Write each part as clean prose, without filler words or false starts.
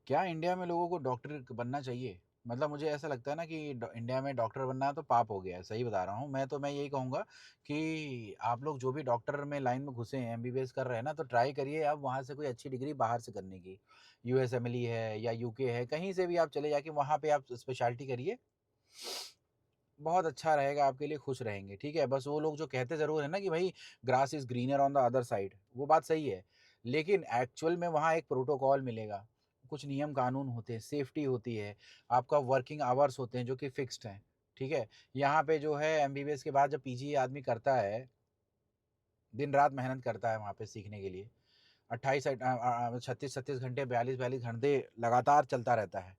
क्या इंडिया में लोगों को डॉक्टर बनना चाहिए? मतलब मुझे ऐसा लगता है ना कि इंडिया में डॉक्टर बनना तो पाप हो गया है, सही बता रहा हूँ। मैं यही कहूँगा कि आप लोग जो भी डॉक्टर में लाइन में घुसे हैं, एमबीबीएस कर रहे हैं ना, तो ट्राई करिए आप वहाँ से कोई अच्छी डिग्री बाहर से करने की। यूएसएमएल है या यूके है, कहीं से भी आप चले जाके वहाँ पे आप स्पेशलिटी करिए। बहुत अच्छा रहेगा आपके लिए, खुश रहेंगे, ठीक है? बस वो लोग जो कहते ज़रूर हैं ना कि भाई grass is greener on the other side, वो बात सही है। लेकिन एक्चुअल में वहाँ एक प्रोटोकॉल मिलेगा, कुछ नियम कानून होते हैं, सेफ्टी होती है, आपका वर्किंग आवर्स होते हैं जो कि फिक्स्ड हैं, ठीक है? यहाँ पे जो है एमबीबीएस के बाद जब पीजी आदमी करता है, दिन-रात मेहनत करता है वहाँ पे सीखने के लिए। 36-36 घंटे, 42-42 घंटे लगातार चलता रहता है।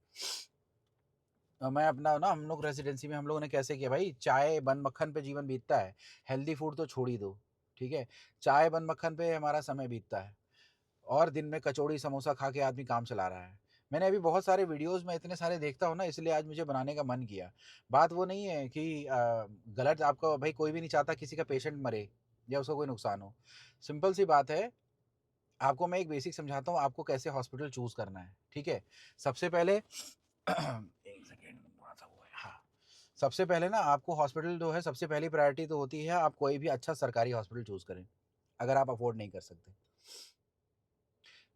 मैं अपना ना हम लोग रेज़िडेंसी में हम लोगों ने कैसे किया भाई, चाय, बन-मक्खन पे जीवन बीतता है। हेल्दी फूड तो छोड़ ही दो, ठीक है? चाय, बन-मक्खन पे हमारा समय बीतता है और दिन में कचौड़ी, समोसा खा के आदमी काम चला रहा है। मैंने अभी बहुत सारे वीडियोज़ में इतने सारे देखता हूँ ना, इसलिए आज मुझे बनाने का मन किया। बात वो नहीं है कि गलत आपका भाई, कोई भी नहीं चाहता किसी का पेशेंट मरे या उसको कोई नुकसान हो। सिंपल सी बात है, आपको मैं एक बेसिक समझाता हूँ, आपको कैसे हॉस्पिटल चूज़ करना है, ठीक है? सबसे पहले 1 सेकंड, थोड़ा-सा वो है, हाँ। सबसे पहले ना आपको हॉस्पिटल जो है, सबसे पहली प्रायोरिटी तो होती है आप कोई भी अच्छा सरकारी हॉस्पिटल चूज़ करें, अगर आप अफ़ोर्ड नहीं कर सकते।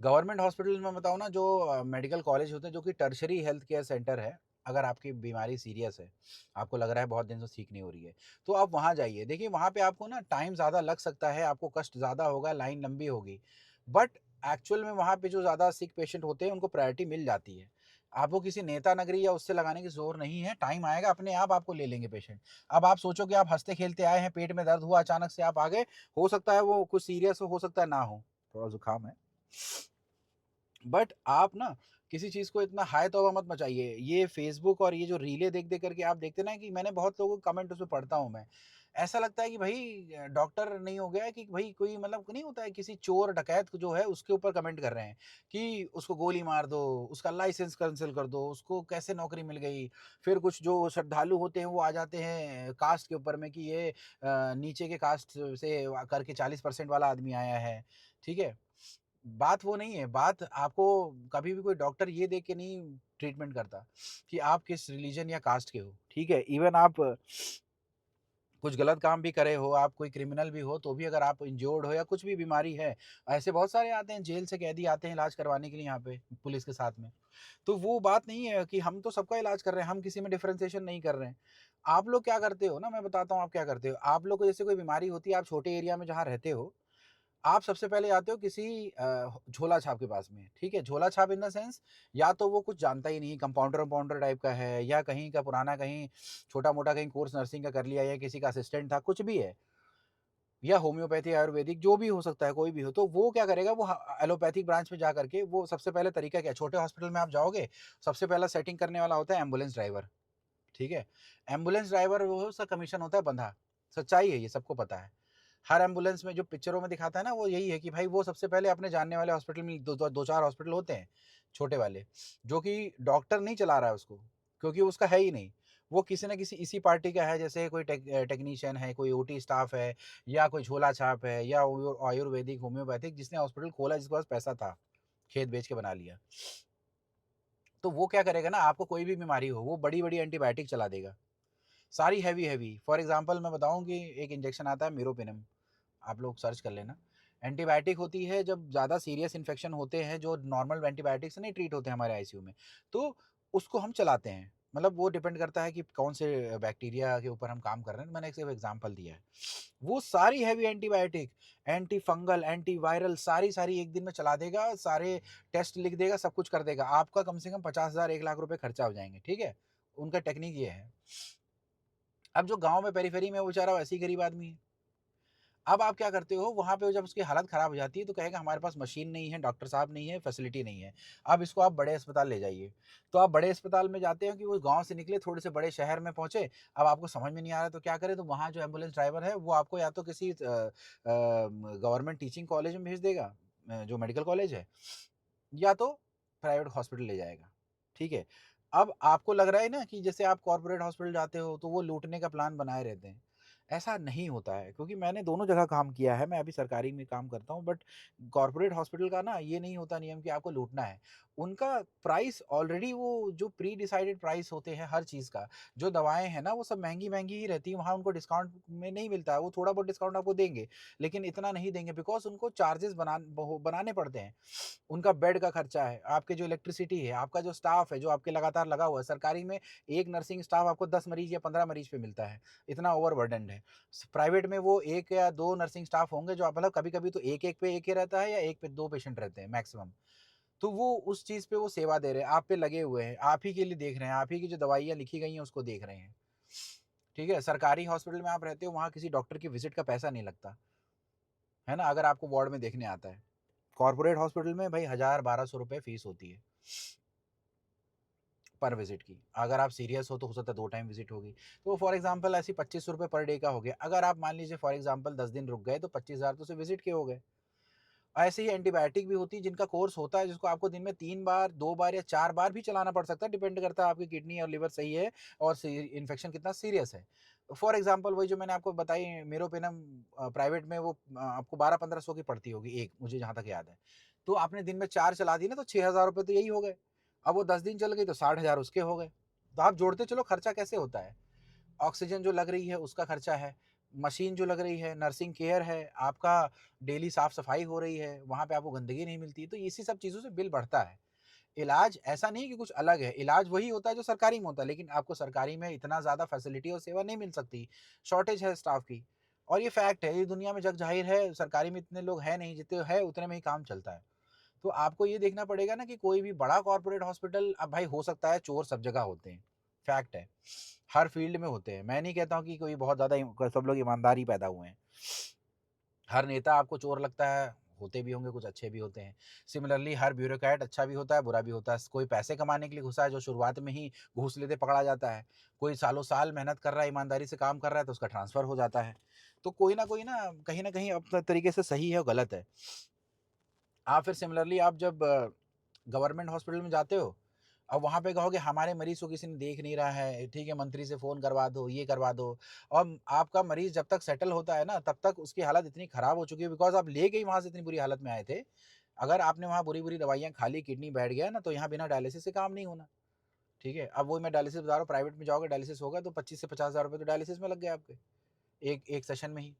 गवर्नमेंट हॉस्पिटल में बताऊँ ना, जो मेडिकल कॉलेज होते हैं जो कि टर्शियरी हेल्थ केयर सेंटर है, अगर आपकी बीमारी सीरियस है, आपको लग रहा है बहुत दिन से ठीक नहीं हो रही है, तो आप वहाँ जाइए। देखिए वहाँ पे आपको ना टाइम ज़्यादा लग सकता है, आपको कष्ट ज़्यादा होगा, लाइन लंबी होगी, बट एक्चुअल में वहाँ पे जो ज़्यादा सिक पेशेंट होते हैं उनको प्रायोरिटी मिल जाती है। आपको किसी नेता नगरी या उससे लगाने की ज़ोर नहीं है, टाइम आएगा अपने आप आपको ले लेंगे पेशेंट। अब आप सोचो कि आप हँसते-खेलते आए हैं, पेट में दर्द हुआ, अचानक से आप आ गए, हो सकता है वो कुछ सीरियस हो सकता है ना हो। थोड़ा ज़ुकाम है। बट आप ना किसी चीज़ को इतना हाय तौबा मत मचाइए। ये फ़ेसबुक और ये जो रीलें देख-देख कर के आप देखते ना कि मैंने बहुत लोगों के कमेंट उसमें पढ़ता हूँ मैं। ऐसा लगता है कि भई डॉक्टर नहीं हो गया है कि भई कोई मतलब नहीं होता है, किसी चोर डकैत जो है उसके ऊपर कमेंट कर रहे हैं कि उसको गोली मार दो, उसका लाइसेंस कैंसल कर दो, उसको कैसे नौकरी मिल गई। फिर कुछ जो श्रद्धालु होते हैं वो आ जाते हैं कास्ट के ऊपर में कि ये नीचे के कास्ट से करके 40% वाला आदमी आया है। ठीक है? बात वो नहीं है, बात आपको कभी भी कोई डॉक्टर ये देख के नहीं ट्रीटमेंट करता कि आप किस रिलीजन या कास्ट के हो, ठीक है? इवन आप कुछ गलत काम भी करे हो, आप कोई क्रिमिनल भी हो, तो भी अगर आप इंज्योर्ड हो या कुछ भी बीमारी है, ऐसे बहुत सारे आते हैं, जेल से कैदी आते हैं इलाज करवाने के लिए यहाँ पे पुलिस के साथ में। तो वो बात नहीं है कि हम तो सबका इलाज कर रहे हैं, हम किसी में डिफरेंशिएशन नहीं कर रहे हैं। आप लोग क्या करते हो ना, मैं बताता हूँ आप क्या करते हो। आप लोग को जैसे कोई बीमारी होती है, आप छोटे एरिया में जहाँ रहते हो, आप सबसे पहले आते हो किसी झोला छाप के पास में, ठीक है? झोला छाप इन द सेंस, या तो वो कुछ जानता ही नहीं, कंपाउंडर-वम्पाउंडर टाइप का है, या कहीं का पुराना कहीं छोटा-मोटा कहीं कोर्स नर्सिंग का कर लिया, या किसी का असिस्टेंट था, कुछ भी है। या होम्योपैथी, आयुर्वेदिक जो भी हो सकता है, कोई भी हो, तो वो क्या करेगा, वो एलोपैथिक ब्रांच में जा करके वो सबसे पहले तरीका क्या है, छोटे हॉस्पिटल में आप जाओगे, सबसे पहला सेटिंग करने वाला होता है एम्बुलेंस ड्राइवर, ठीक है? एम्बुलेंस ड्राइवर वो उसका कमीशन होता है बँधा, सच्चाई है ये, सबको पता है। हर एम्बुलेंस में जो पिक्चरों में दिखाता है ना, वो यही है कि भाई वो सबसे पहले अपने जानने वाले हॉस्पिटल में 2-4 हॉस्पिटल होते हैं, छोटे वाले, जो कि डॉक्टर नहीं चला रहा है उसको, क्योंकि उसका है ही नहीं। वो किसी न किसी इसी पार्टी का है, जैसे कोई टेक्नीशियन है, कोई ओटी स्टाफ है, या कोई झोला छाप है, या आयुर्वेदिक, होम्योपैथिक जिसने हॉस्पिटल खोला, जिसके पास पैसा था, खेत बेच के बना लिया। तो वो क्या करेगा ना, आपको कोई भी बीमारी हो, वो बड़ी-बड़ी एंटीबायोटिक चला देगा। सारी हेवी-हेवी, फॉर एग्ज़ाम्पल मैं बताऊँ कि एक इंजेक्शन आता है मीरोपेनम, आप लोग सर्च कर लेना। एंटीबायोटिक होती है जब ज़्यादा सीरियस इन्फेक्शन होते हैं, जो नॉर्मल एंटीबायोटिक से नहीं ट्रीट होते हैं हमारे आईसीयू में, तो उसको हम चलाते हैं। मतलब वो डिपेंड करता है कि कौन से बैक्टीरिया के ऊपर हम काम कर रहे हैं, तो मैंने एक सिर्फ़ एग्ज़ाम्पल दिया है। वो सारी heavy antibiotic, anti fungal, anti viral सारी-सारी एक दिन में चला देगा, सारे टेस्ट लिख देगा, सब कुछ कर देगा। आपका कम से कम 50,000 1 लाख रुपए खर्चा हो जाएँगे, ठीक है? उनका टेक्नीक ये है। अब जो गाँव में पेरीफेरी में, वो बेचारा वैसे ही गरीब आदमी है। अब आप क्या करते हो, वहाँ पे जब उसकी हालत ख़राब हो जाती है, तो कहेगा हमारे पास मशीन नहीं है, डॉक्टर साहब नहीं है, फैसिलिटी नहीं है। अब इसको आप बड़े अस्पताल ले जाइए। तो आप बड़े अस्पताल में जाते हो कि वो गाँव से निकले, थोड़े से बड़े शहर में पहुँचे, अब आपको समझ में नहीं आ रहा तो क्या करें, तो वहाँ जो एम्बुलेंस ड्राइवर है, वो आपको या तो किसी गवर्नमेंट टीचिंग कॉलेज में भेज देगा, जो मेडिकल कॉलेज है, या तो प्राइवेट हॉस्पिटल ले जाएगा, ठीक है? अब आपको लग रहा है ना कि जैसे आप कॉर्पोरेट हॉस्पिटल जाते हो, तो वो लूटने का प्लान बनाए रहते हैं। ऐसा नहीं होता है, क्योंकि मैंने दोनों जगह काम किया है, मैं अभी सरकारी में काम करता हूँ, बट कॉर्पोरेट हॉस्पिटल का ना ये नहीं होता नियम कि आपको लूटना है। उनका प्राइस ऑलरेडी वो जो प्री डिसाइडेड प्राइस होते हैं हर चीज़ का, जो दवाएँ हैं ना वो सब महँगी-महँगी ही रहती हैं, वहाँ उनको डिस्काउंट में नहीं मिलता है, वो थोड़ा बहुत डिस्काउंट आपको देंगे, लेकिन इतना नहीं देंगे बिकॉज़ उनको चार्जेज़ बनाने पड़ते हैं। उनका बेड का खर्चा है, आपके जो इलेक्ट्रिसिटी है, आपका जो स्टाफ है, जो आपके लगातार लगा हुआ है। सरकारी में एक नर्सिंग स्टाफ आपको 10 मरीज़ या 15 मरीज़ पे मिलता है, इतना ओवरबर्डन्ड है। प्राइवेट में वो 1 या 2 नर्सिंग स्टाफ होंगे जो आप मतलब कभी-कभी तो 1-1 पे 1 ही रहता है या 1 पे 2 पेशेंट रहते हैं मैक्सिमम। तो वो उस चीज़ पे वो सेवा दे रहे हैं, आप पे लगे हुए हैं, आप ही के लिए देख रहे हैं, आप ही की जो दवाइयाँ लिखी गई हैं उसको देख रहे हैं। ठीक है? सरकारी हॉस्पिटल में आप रहते हो, वहाँ किसी डॉक्टर की विज़िट का पैसा नहीं लगता, है ना? अगर आपको वार्ड में देखने आता है। कॉर्पोरेट हॉस्पिटल में भाई 1000-1200 रुपए फीस होती है पर विजिट की। अगर आप सीरियस हो तो सकता है 2 टाइम विजिट होगी। तो फॉर एग्ज़ाम्पल ऐसे 2500 रुपए पर डे का हो गया। अगर आप मान लीजिए फॉर एग्ज़ाम्पल 10 दिन रुक गए तो 25,000 तो सिर्फ़ विजिट के हो गए। ऐसे ही एंटीबायोटिक भी होती है जिनका कोर्स होता है जिसको आपको दिन में 3 बार, 2 बार या 4 बार भी चलाना पड़ सकता है, डिपेंड करता है आपकी किडनी और लिवर सही है और सी इन्फेक्शन कितना सीरियस है। फॉर एग्ज़ाम्पल वही जो मैंने आपको बताई मेरोपेनम प्राइवेट में वो आपको 12-1500 की पड़ती होगी एक, मुझे जहाँ तक याद है। तो आपने दिन में 4 चला दी ना तो 6000 रुपए तो यही हो गए। अब वो 10 दिन चल गई तो 60,000 उसके हो गए। तो आप जोड़ते चलो खर्चा कैसे होता है। ऑक्सीजन जो लग रही है उसका खर्चा है, मशीन जो लग रही है, नर्सिंग केयर है, आपका डेली साफ-सफाई हो रही है, वहाँ पे आपको गंदगी नहीं मिलती, तो इसी सब चीज़ों से बिल बढ़ता है। इलाज ऐसा नहीं कि कुछ अलग है, इलाज वही होता है जो सरकारी में होता है, लेकिन आपको सरकारी में इतना ज़्यादा फैसिलिटी और सेवा नहीं मिल सकती, शॉर्टेज है स्टाफ की। और ये फैक्ट है, ये दुनिया में जग ज़ाहिर है, सरकारी में इतने लोग हैं नहीं, जितने है उतने में ही काम चलता है। तो आपको ये देखना पड़ेगा ना कि कोई भी बड़ा कॉर्पोरेट हॉस्पिटल अब भाई हो सकता है चोर सब जगह होते हैं, फैक्ट है। हर फील्ड में होते हैं। मैं नहीं कहता हूँ कि कोई बहुत ज़्यादा सब लोग ईमानदार ही पैदा हुए हैं। हर नेता आपको चोर लगता है, होते भी होंगे, कुछ अच्छे भी होते हैं। सिमिलरली हर ब्यूरोक्रेट अच्छा भी होता है, बुरा भी होता है। कोई पैसे कमाने के लिए घुसा है जो शुरुआत में ही घूस लेते पकड़ा जाता है। कोई सालों-साल मेहनत कर रहा है, ईमानदारी से काम कर रहा है तो उसका ट्रांसफ़र हो जाता है। तो कोई ना कहीं न कहीं अपने तरीके से सही है और गलत है। आप फिर सिमिलरली आप जब गवर्नमेंट हॉस्पिटल में जाते हो, अब वहाँ पे कहोगे हमारे मरीज़ को किसी ने देख नहीं रहा है, ठीक है मंत्री से फ़ोन करवा दो, ये करवा दो और आपका मरीज़ जब तक सेटल होता है ना, तब तक उसकी हालत इतनी ख़राब हो चुकी है बिकॉज़ आप लेके ही वहाँ से इतनी बुरी हालत में आए थे। अगर आपने वहाँ बुरी-बुरी दवाइयाँ खा ली, किडनी बैठ गया ना, तो यहाँ बिना डायलिसिस से काम नहीं होना, ठीक है? अब वही मैं डायलिसिस बता रहा हूँ, प्राइवेट में जाओगे डायलिसिस होगा तो 25 से 50,000 रुपए तो डायलिसिस में लग गए आपके, एक सेशन में ही।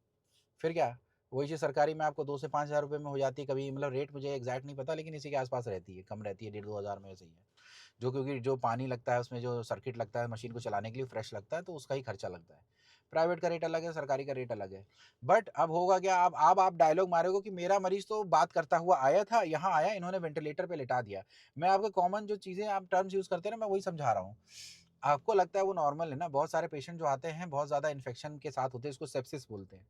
फिर क्या? वही चीज़ सरकारी में आपको 2 से 5,000 रुपए में हो जाती है कभी मतलब रेट मुझे एग्ज़ैक्ट नहीं पता लेकिन इसी के आस-पास रहती है, कम रहती है, डेढ़ 2 हज़ार में ऐसे ही है। जो क्योंकि जो पानी लगता है उसमें जो सर्किट लगता है मशीन को चलाने के लिए फ्रेश लगता है तो उसका ही खर्चा लगता है। प्राइवेट का रेट अलग है, सरकारी का रेट अलग है। बट अब होगा क्या अब आप डायलॉग मारोगे कि मेरा मरीज़ तो बात करता हुआ आया था, यहाँ आया इन्होंने वेंटिलेटर पे लिटा दिया। मैं आपको कॉमन जो चीज़ें आप टर्म्स यूज़ करते हैं ना मैं वही समझा रहा हूँ। आपको लगता है वो नॉर्मल है ना, बहुत सारे पेशेंट जो आते हैं बहुत ज़्यादा इन्फेक्शन के साथ होते हैं, इसको सेप्सिस बोलते हैं।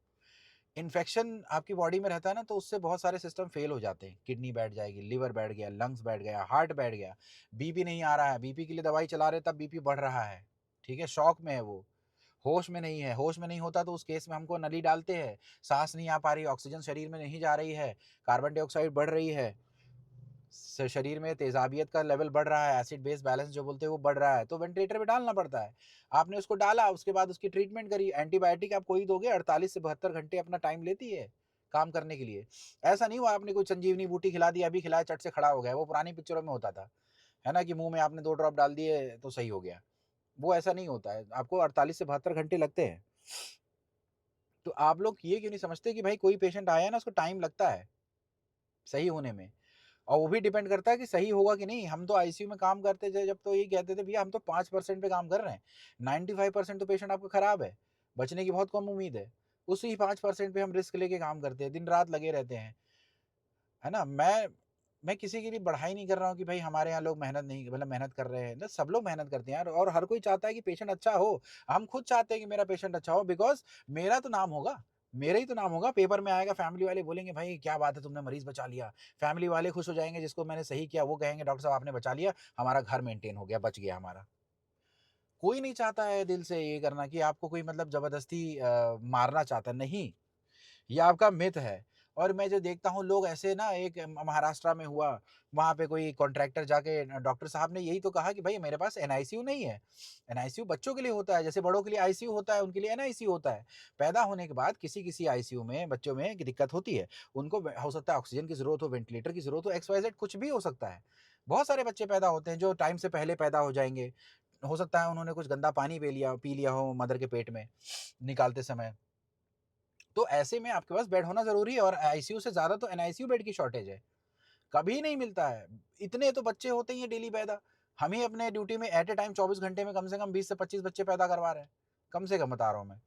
इन्फेक्शन आपकी बॉडी में रहता है ना तो उससे बहुत सारे सिस्टम फेल हो जाते हैं। किडनी बैठ जाएगी, लिवर बैठ गया, लंग्स बैठ गया, हार्ट बैठ गया, बीपी नहीं आ रहा है, बीपी के लिए दवाई चला रहे तब बीपी बढ़ रहा है। ठीक है? शॉक में है वो, होश में नहीं है। होश में नहीं होता तो उस केस में हमको नली डालते हैं, साँस नहीं आ पा रही, ऑक्सीजन शरीर में नहीं जा रही है, कार्बन डाइऑक्साइड बढ़ रही है। शरीर में तेजाबियत का लेवल बढ़ रहा है, एसिड बेस बैलेंस जो बोलते हैं वो बढ़ रहा है, तो वेंटिलेटर पे डालना पड़ता है। आपने उसको डाला, उसके बाद उसकी ट्रीटमेंट करी, एंटीबायोटिक आप कोई दोगे 48 से 72 घंटे अपना टाइम लेती है, काम करने के लिए। ऐसा नहीं हुआ आपने कोई संजीवनी बूटी खिला दी, अभी खिलाया चट से खड़ा हो गया, वो पुरानी पिक्चरों में होता था, है ना? कि मुँह में आपने 2 ड्रॉप डाल दिए तो सही हो गया। वो ऐसा नहीं होता है, आपको 48 से 72 घंटे लगते हैं। तो आप लोग ये क्यों नहीं समझते कि भाई कोई पेशेंट आया है ना उसको टाइम लगता है, सही होने में। और वो भी डिपेंड करता है कि सही होगा कि नहीं। हम तो आईसीयू में काम करते थे जब तो यही कहते थे भैया हम तो 5% पे काम कर रहे हैं। 95% तो पेशेंट आपका खराब है। बचने की बहुत कम उम्मीद है। उसी 5% पे हम रिस्क लेके काम करते हैं, दिन-रात लगे रहते हैं। है ना? मैं किसी के लिए बढ़ाई नहीं कर रहा हूँ कि भाई हमारे यहाँ लोग मेहनत नहीं मतलब मेहनत कर रहे हैं। ना सब लोग मेहनत करते हैं यार और हर कोई चाहता है कि पेशेंट अच्छा हो। हम खुद चाहते हैं कि मेरा पेशेंट अच्छा हो बिकॉज़ मेरा तो नाम होगा। मेरा ही तो नाम होगा, पेपर में आएगा, फैमिली वाले बोलेंगे भाई क्या बात है तुमने मरीज़ बचा लिया। फैमिली वाले खुश हो जाएँगे जिसको मैंने सही किया वो कहेंगे डॉक्टर साहब आपने बचा लिया, हमारा घर मेंटेन हो गया, बच गया हमारा। कोई नहीं चाहता है दिल से ये करना कि आपको कोई मतलब ज़बरदस्ती मारना चाहता है, नहीं। ये आपका मिथ है और मैं जो देखता हूँ लोग ऐसे ना, एक महाराष्ट्र में हुआ, वहाँ पे कोई कॉन्ट्रैक्टर जाके डॉक्टर साहब ने यही तो कहा कि भाई मेरे पास एनआईसीयू नहीं है। एनआईसीयू बच्चों के लिए होता है, जैसे बड़ों के लिए आईसीयू होता है, उनके लिए एनआईसीयू होता है। पैदा होने के बाद किसी-किसी आईसीयू में बच्चों में दिक्कत होती है। उनको हो सकता है ऑक्सीजन की ज़रूरत हो, वेंटिलेटर की ज़रूरत हो, एक्स वाई ज़ेड कुछ भी हो सकता है। बहुत सारे बच्चे पैदा होते हैं जो टाइम से पहले पैदा हो जाएँगे। हो सकता है उन्होंने कुछ गंदा पानी पी लिया हो मदर के पेट में निकालते समय। तो ऐसे में आपके पास बेड होना ज़रूरी है, और आईसीयू से ज़्यादा तो एनआईसीयू बेड की शॉर्टेज है। कभी नहीं मिलता है। इतने तो बच्चे होते ही हैं डेली पैदा। हम ही अपने ड्यूटी में एट अ टाइम 24 घंटे में कम से कम 20 से 25 बच्चे पैदा करवा रहे हैं। कम से कम बता रहा हूँ मैं।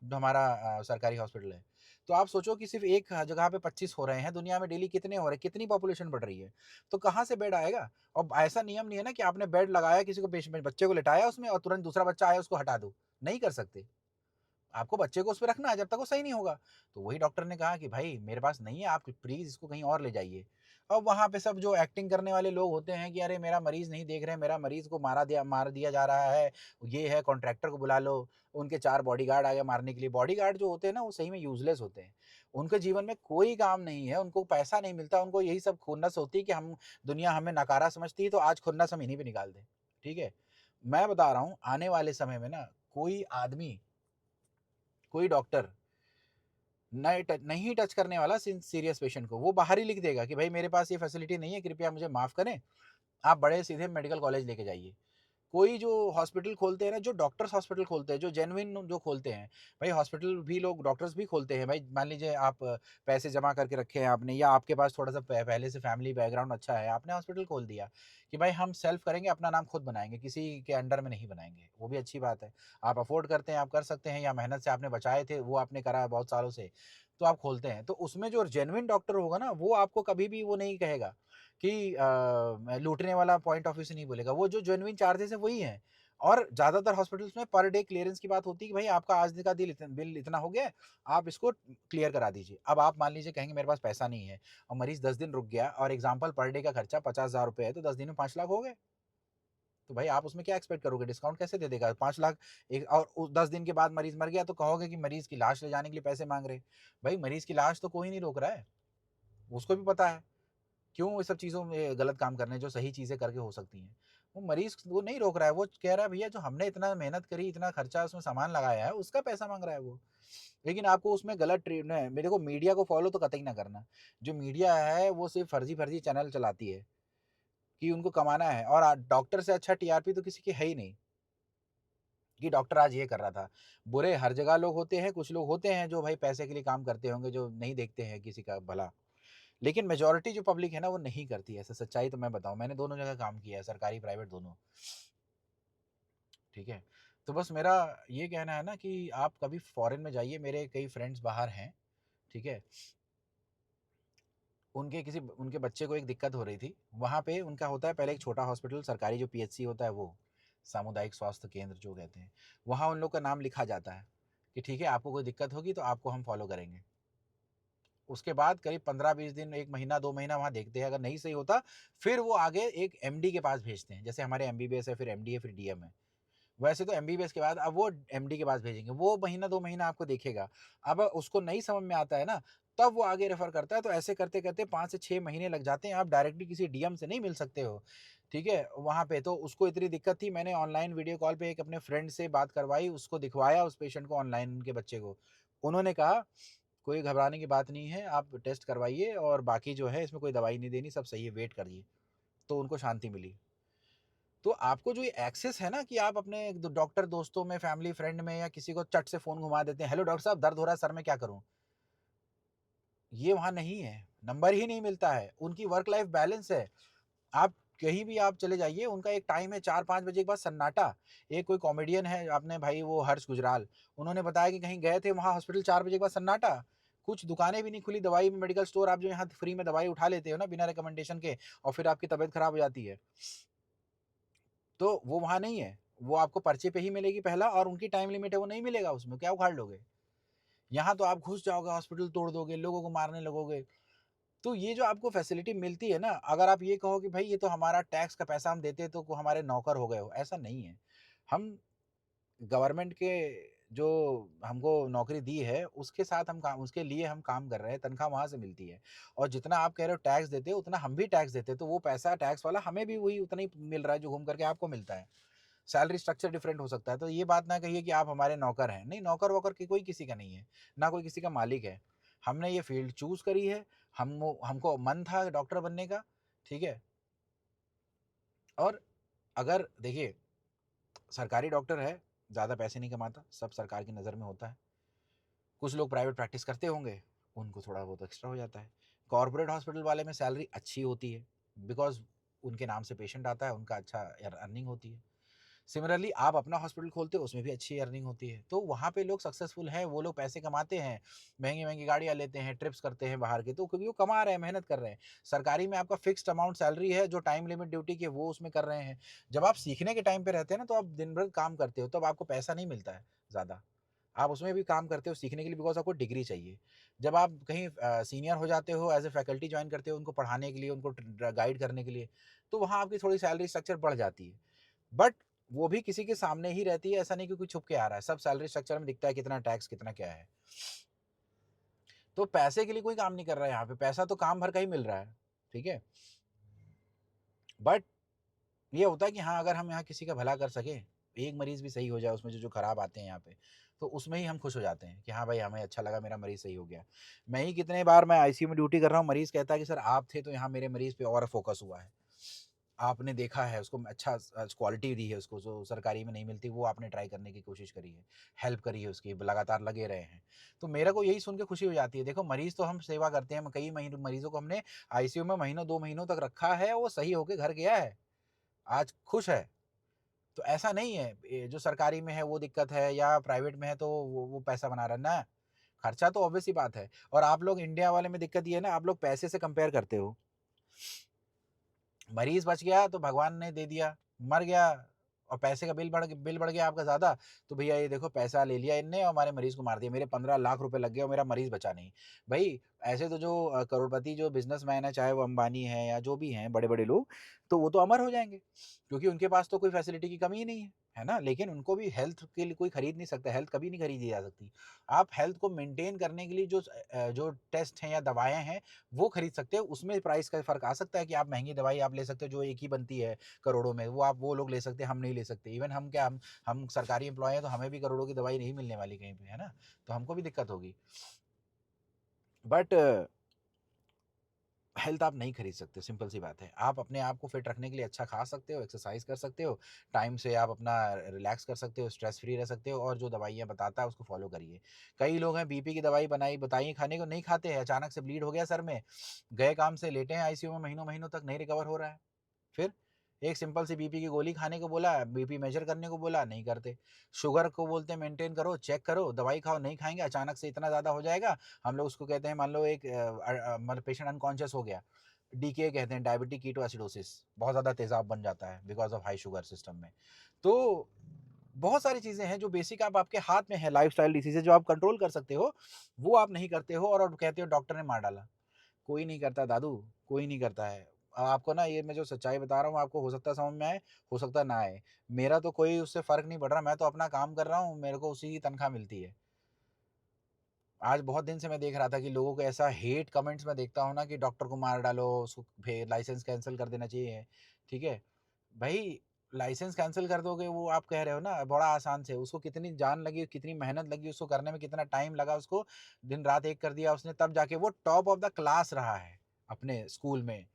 जो हमारा सरकारी हॉस्पिटल है। तो आप सोचो कि सिर्फ़ एक जगह पे 25 हो रहे हैं, दुनिया में डेली कितने हो रहे हैं, कितनी पॉपुलेशन बढ़ रही है। तो कहाँ से बेड आएगा? और ऐसा नियम नहीं है ना कि आपने बेड लगाया, किसी को पेश में बच्चे को लिटाया उसमें और तुरंत दूसरा बच्चा आया उसको हटा दो। नहीं कर सकते। आपको बच्चे को उसपे रखना है जब तक वो सही नहीं होगा। तो वही डॉक्टर ने कहा कि भाई मेरे पास नहीं है, आप प्लीज़ इसको कहीं और ले जाइए। अब वहाँ पे सब जो एक्टिंग करने वाले लोग होते हैं कि अरे मेरा मरीज़ नहीं देख रहे हैं, मेरा मरीज़ को मार दिया जा रहा है, ये है कॉन्ट्रैक्टर को बुला लो, उनके 4 बॉडीगार्ड आ गए मारने के लिए। बॉडीगार्ड जो होते हैं ना वो सही में यूज़लेस होते हैं। उनके जीवन में कोई काम नहीं है, उनको पैसा नहीं मिलता, उनको यही सब खुन्नस होती है कि हम दुनिया हमें नकारा समझती है तो आज खुन्नस हम इन्हीं पे निकाल दें। ठीक है? मैं बता रहा हूँ आने वाले समय में ना कोई आदमी, कोई डॉक्टर नहीं टच करने वाला सीरियस पेशेंट को। वो बाहर ही लिख देगा कि भाई मेरे पास ये फैसिलिटी नहीं है, कृपया मुझे माफ़ करें, आप बड़े सीधे मेडिकल कॉलेज लेके जाइए। कोई जो हॉस्पिटल खोलते हैं ना, जो डॉक्टर्स हॉस्पिटल खोलते हैं, जो जेन्युइन जो खोलते हैं, भाई हॉस्पिटल भी लोग डॉक्टर्स भी खोलते हैं। भाई मान लीजिए आप पैसे जमा करके रखे हैं आपने, या आपके पास थोड़ा-सा पहले से फैमिली बैकग्राउंड अच्छा है, आपने हॉस्पिटल खोल दिया कि भाई हम सेल्फ करेंगे, अपना नाम खुद बनाएँगे, किसी के अंडर में नहीं बनाएँगे, वो भी अच्छी बात है। आप अफ़ोर्ड करते हैं, आप कर सकते हैं, या मेहनत से आपने बचाए थे, वो आपने करा है बहुत सालों से, तो आप खोलते हैं। तो उसमें जो जेन्युइन डॉक्टर होगा ना, वो आपको कभी भी वो नहीं कहेगा कि लूटने वाला पॉइंट ऑफ व्यू से नहीं बोलेगा, वो जो जेन्युइन चार्जेस है वही है। और ज़्यादातर हॉस्पिटल्स में पर डे क्लीयरेंस की बात होती है कि भाई आपका आज का बिल इतना हो गया है, आप इसको क्लियर करा दीजिए। अब आप मान लीजिए कहेंगे मेरे पास पैसा नहीं है और मरीज़ 10 दिन रुक गया, और एग्ज़ाम्पल पर डे का खर्चा 50,000 रुपए है, तो 10 दिन में 5 लाख हो गए। तो भाई आप उसमें क्या एक्सपेक्ट करोगे? डिस्काउंट कैसे दे देगा? 5 लाख एक, और उ 10 दिन के बाद मरीज़ मर गया तो कहोगे कि मरीज़ की लाश ले जाने के लिए पैसे माँग रहे हैं। भाई मरीज़ की लाश तो कोई नहीं रोक रहा है, उसको भी पता है। क्यों ये सब चीज़ों में गलत काम करने जो सही चीज़ें करके हो सकती हैं। वो मरीज़ वो नहीं रोक रहा है, वो कह रहा है भैया जो हमने इतना मेहनत करी, इतना खर्चा उसमें सामान लगाया है, उसका पैसा माँग रहा है वो। लेकिन आपको उसमें गलत ट्रीट न मेरे को मीडिया को फ़ॉलो तो कतई ना करना। जो मीडिया है वो सिर्फ़ फ़र्ज़ी-फ़र्ज़ी चैनल चलाती है, कि उनको कमाना है, और डॉक्टर से अच्छा टीआरपी तो किसी की है ही नहीं, कि डॉक्टर आज ये कर रहा था। बुरे हर जगह लोग होते हैं, कुछ लोग होते हैं जो भाई पैसे के लिए काम करते होंगे, जो नहीं देखते हैं किसी का भला। लेकिन मेजॉरिटी जो पब्लिक है ना वो नहीं करती है ऐसा, सच्चाई तो मैं बताऊँ, मैंने दोनों जगह काम किया है, सरकारी प्राइवेट दोनों, ठीक है? तो बस मेरा ये कहना है ना कि आप कभी फ़ॉरेन में जाइए, मेरे कई फ्रेंड्स बाहर हैं, ठीक है? उनके बच्चे को एक दिक्कत हो रही थी, वहाँ पे उनका होता है पहले एक छोटा हॉस्पिटल सरकारी जो पीएचसी होता है वो, सामुदायिक स्वास्थ्य केंद्र जो कहते हैं, वहाँ उन लोग का नाम लिखा जाता है, कि ठीक है आपको कोई दिक्कत होगी तो आपको हम फ़ॉलो करेंगे। उसके बाद करीब 15-20 दिन, 1 महीना, 2 महीना वहाँ देखते हैं, अगर नहीं सही होता, फिर वो आगे एक एमडी के पास भेजते हैं। जैसे हमारे एमबीबीएस है, फिर एमडी है, फिर डीएम है। वैसे तो एमबीबीएस के बाद अब वो एमडी के पास भेजेंगे। वो महीना 2 महीना आपको देखेगा। अब उसको नहीं समझ में आता है ना, तब वो आगे रेफ़र करता है। तो ऐसे करते-करते 5 से 6 महीने लग जाते हैं। आप डायरेक्टली किसी डीएम से नहीं मिल सकते हो, ठीक है? वहाँ पे तो उसको इतनी दिक्कत थी, मैंने ऑनलाइन वीडियो कॉल पे एक अपने फ्रेंड से बात करवाई, उसको दिखवाया उस पेशेंट को ऑनलाइन उनके बच्चे को। उन्होंने कहा कोई घबराने की बात नहीं है, आप टेस्ट करवाइए और बाकी जो है इसमें कोई दवाई नहीं देनी, सब सही है, वेट करिए। तो उनको शांति मिली। तो आपको जो ये एक्सेस है ना कि आप अपने डॉक्टर दोस्तों में, फैमिली फ्रेंड में, या किसी को चट से फ़ोन घुमा देते हैं, हेलो डॉक्टर साहब दर्द हो रहा है सर में क्या करूँ? ये वहाँ नहीं है, नंबर ही नहीं मिलता है। उनकी वर्क लाइफ़ बैलेंस है। आप कहीं भी आप चले जाइए, उनका एक टाइम है 4-5 बजे के बाद सन्नाटा। एक कोई कॉमेडियन है, आपने भाई वो हर्ष गुजराल, उन्होंने बताया कि कहीं गए थे वहाँ हॉस्पिटल 4 बजे के बाद सन्नाटा। कुछ दुकानें भी नहीं खुली, दवाई मेडिकल स्टोर, आप जो यहाँ फ्री में दवाई उठा लेते हो ना बिना रिकमेंडेशन के, और फिर आपकी तबीयत खराब हो जाती है। तो वो वहाँ नहीं है। वो आपको पर्चे पे ही मिलेगी पहला, और उनकी टाइम लिमिट है, वो नहीं मिलेगा उसमें, क्या उखाड़ लोगे? यहाँ तो आप घुस जाओगे, हॉस्पिटल तोड़ दोगे, लोगों को मारने लगोगे। तो ये जो आपको फैसिलिटी मिलती है ना, अगर आप ये कहो कि भाई ये तो हमारा टैक्स का पैसा हम देते हैं तो हमारे नौकर हो गए हो, ऐसा नहीं है। हम गवर्नमेंट के जो हमको नौकरी दी है, उसके साथ हम काम उसके लिए हम काम कर रहे हैं, तनख्वाह वहाँ से मिलती है। और जितना आप कह रहे हो टैक्स देते हो, उतना हम भी टैक्स देते हैं, तो वो पैसा टैक्स वाला हमें भी वही उतना ही मिल रहा है, जो घूम कर के आपको मिलता है। सैलरी स्ट्रक्चर डिफरेंट हो सकता है, तो ये बात ना कहिए कि आप हमारे नौकर हैं। नहीं, नौकर-वोकर की कोई किसी का नहीं है, ना कोई किसी का मालिक है। हमने ये फ़ील्ड चूज़ करी है, हमको मन था डॉक्टर बनने का, ठीक है? और अगर देखिए, सरकारी डॉक्टर है, ज़्यादा पैसे नहीं कमाता, सब सरकार की नज़र में होता है। कुछ लोग प्राइवेट प्रैक्टिस करते होंगे, उनको थोड़ा बहुत एक्स्ट्रा हो जाता है। कॉर्पोरेट हॉस्पिटल वाले में सैलरी अच्छी होती है, बिकॉज़ उनके नाम से पेशेंट आता है, उनका अच्छा अर्निंग होती है। सिमिलरली आप अपना हॉस्पिटल खोलते हो, उसमें भी अच्छी अर्निंग होती है। तो वहाँ पे लोग सक्सेसफुल हैं, वो लोग पैसे कमाते हैं, महँगी-महँगी गाड़ियाँ लेते हैं, ट्रिप्स करते हैं बाहर के, तो क्योंकि वो कमा रहे हैं, मेहनत कर रहे हैं। सरकारी में आपका फिक्स्ड अमाउंट सैलरी है, जो टाइम लिमिट ड्यूटी की है, वो उसमें कर रहे हैं। जब आप सीखने के टाइम पे रहते हैं ना, तो आप दिन भर काम करते हो, तब आपको पैसा नहीं मिलता है ज़्यादा। आप उसमें भी काम करते हो सीखने के लिए, बिकॉज़ आपको डिग्री चाहिए। जब आप कहीं सीनियर हो जाते हो, एज़ अ फैकल्टी जॉइन करते हो, उनको पढ़ाने के लिए, उनको गाइड करने के लिए, तो वहाँ आपकी थोड़ी सैलरी स्ट्रक्चर बढ़ जाती है। बट वो भी किसी के सामने ही रहती है, ऐसा नहीं कि कोई छुप के आ रहा है। सब सैलरी स्ट्रक्चर में दिखता है, कितना टैक्स, कितना क्या है। तो पैसे के लिए कोई काम नहीं कर रहा है यहाँ पे, पैसा तो काम भर का ही मिल रहा है, ठीक है? बट ये होता है कि हाँ, अगर हम यहाँ किसी का भला कर सकें, एक मरीज़ भी सही हो जाए उसमें, जो खराब आते हैं यहाँ पे, तो उसमें ही हम खुश हो जाते हैं कि हाँ भाई, हमें अच्छा लगा, मेरा मरीज़ सही हो गया। मैं आईसीयू में ड्यूटी कर रहा हूँ, मरीज़ कहता है कि सर आप थे तो यहाँ मेरे मरीज़ पे और फ़ोकस हुआ है। आपने देखा है उसको, अच्छा क्वालिटी दी है उसको, जो सरकारी में नहीं मिलती, वो आपने ट्राई करने की कोशिश करी है, हेल्प करी है उसकी, लगातार लगे रहे हैं। तो मेरे को यही सुन के खुशी हो जाती है। देखो, मरीज़ तो हम सेवा करते हैं, कई महीनों मरीज़ों को हमने आईसीयू में महीनों 2 महीनों तक रखा है, वो सही होके घर गया है, आज खुश है। तो ऐसा नहीं है, जो सरकारी में है वो दिक्कत है, या प्राइवेट में है तो वो पैसा बना रहा है, ना। खर्चा तो ऑब्वियस सी बात है। और आप लोग इंडिया वाले में दिक्कत ये है ना, आप लोग पैसे से कंपेयर करते हो। मरीज़ बच गया तो भगवान ने दे दिया, मर गया और पैसे का बिल बढ़ गया आपका ज़्यादा, तो भैया ये देखो, पैसा ले लिया इनने और हमारे मरीज़ को मार दिया। मेरे 15 लाख रुपए लग गए और मेरा मरीज़ बचा नहीं। भई, ऐसे तो जो करोड़पति जो बिज़नेसमैन है, चाहे वो अंबानी है या जो भी हैं बड़े-बड़े लोग, तो वो तो अमर हो जाएँगे, क्योंकि उनके पास तो कोई फैसिलिटी की कमी ही नहीं है ना? लेकिन उनको भी हेल्थ के लिए कोई खरीद नहीं सकता, हेल्थ कभी नहीं खरीदी जा सकती। आप हेल्थ को मेंटेन करने के लिए जो टेस्ट हैं या दवाएँ हैं, वो खरीद सकते हो, उसमें प्राइस का फ़र्क आ सकता है कि आप महँगी दवाई आप ले सकते हो, जो एक ही बनती है करोड़ों में, वो लोग ले सकते हैं, हम नहीं ले सकते। इवन हम क्या, हम सरकारी एम्प्लॉयी हैं, तो हमें भी करोड़ों की दवाई नहीं मिलने वाली कहीं पे, है ना? तो हमको भी दिक्कत होगी। बट हेल्थ आप नहीं खरीद सकते, सिंपल सी बात है। आप अपने आप को फिट रखने के लिए अच्छा खा सकते हो, एक्सरसाइज़ कर सकते हो, टाइम से आप अपना रिलैक्स कर सकते हो, स्ट्रेस फ्री रह सकते हो, और जो दवाइयाँ बताता है उसको फ़ॉलो करिए। कई लोग हैं, बीपी की दवाई बताई खाने को, नहीं खाते हैं, अचानक से ब्लीड हो गया सर में, गए काम से, लेटे हैं आईसीयू में महीनों-महीनों तक, नहीं रिकवर हो रहा है। फिर एक सिंपल सी बीपी की गोली खाने को बोला, बीपी मेजर करने को बोला, नहीं करते। शुगर को बोलते हैं मेंटेन करो, चेक करो, दवाई खाओ, नहीं खाएँगे, अचानक से इतना ज़्यादा हो जाएगा। हम लोग उसको कहते हैं, मान लो एक मतलब पेशेंट अनकॉन्शियस हो गया, डीके कहते हैं, डायबिटिक कीटोएसिडोसिस, बहुत ज़्यादा तेज़ाब बन जाता है because of high sugar system में। तो बहुत सारी चीज़ें हैं जो बेसिक आप आपके हाथ में है, लाइफ़स्टाइल डिसीज़ेज़ जो आप कंट्रोल कर सकते हो, वो आप नहीं करते हो, और कहते हो डॉक्टर ने मार डाला। कोई नहीं करता दादू, कोई नहीं करता है। आपको ना, ये मैं जो सच्चाई बता रहा हूँ, आपको हो सकता है समझ में आए, हो सकता है ना आए। मेरा तो कोई उससे फ़र्क नहीं पड़ रहा, मैं तो अपना काम कर रहा हूँ, मेरे को उसी की तनख्वाह मिलती है। आज बहुत दिन से मैं देख रहा था कि लोगों को ऐसा हेट कमेंट्स मैं देखता हूँ ना, कि डॉक्टर को मार डालो, उसको लाइसेंस कैंसल कर देना चाहिए, ठीक है? भई, लाइसेंस कैंसल कर दोगे, वो आप कह रहे हो ना बड़ा आसान से, उसको कितनी जान लगी, कितनी मेहनत लगी उसको करने में, कितना टाइम लगा उसको, दिन-रात एक कर दिया उसने, तब जाके वो टॉप ऑफ द क्लास रहा है, अपने स्कूल में,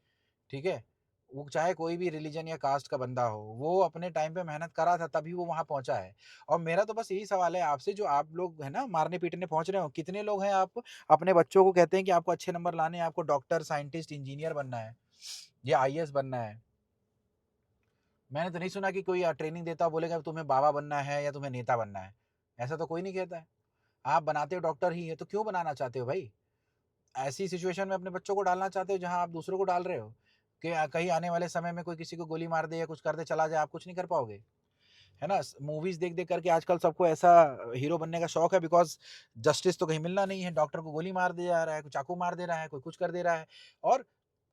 ठीक है? वो चाहे कोई भी रिलीजन या कास्ट का बंदा हो, वो अपने टाइम पे मेहनत करा था, तभी वो वहाँ पहुँचा है। और मेरा तो बस यही सवाल है आपसे, जो आप लोग है ना मारने-पीटने पहुँच रहे हो, कितने लोग हैं आप अपने बच्चों को कहते हैं कि आपको अच्छे नंबर लाने हैं, आपको डॉक्टर, साइंटिस्ट, इंजीनियर बनना है या आईएएस बनना है। मैंने तो नहीं सुना कि कोई ट्रेनिंग देता हो बोलेगा तुम्हें बाबा बनना है या तुम्हें नेता बनना है। ऐसा तो कोई नहीं कहता है। आप बनाते हो डॉक्टर ही है, तो क्यों बनाना चाहते हो भाई? ऐसी सिचुएशन में अपने बच्चों को डालना चाहते हो जहाँ आप दूसरों को डाल रहे हो, कि कहीं आने वाले समय में कोई किसी को गोली मार दे या कुछ कर दे, चला जाए, आप कुछ नहीं कर पाओगे, है ना? मूवीज देख देख करके आजकल सबको ऐसा हीरो बनने का शौक है, बिकॉज जस्टिस तो कहीं मिलना नहीं है, डॉक्टर को गोली मार दिया जा रहा है, कोई चाकू मार दे रहा है, कोई कुछ कर दे रहा है, और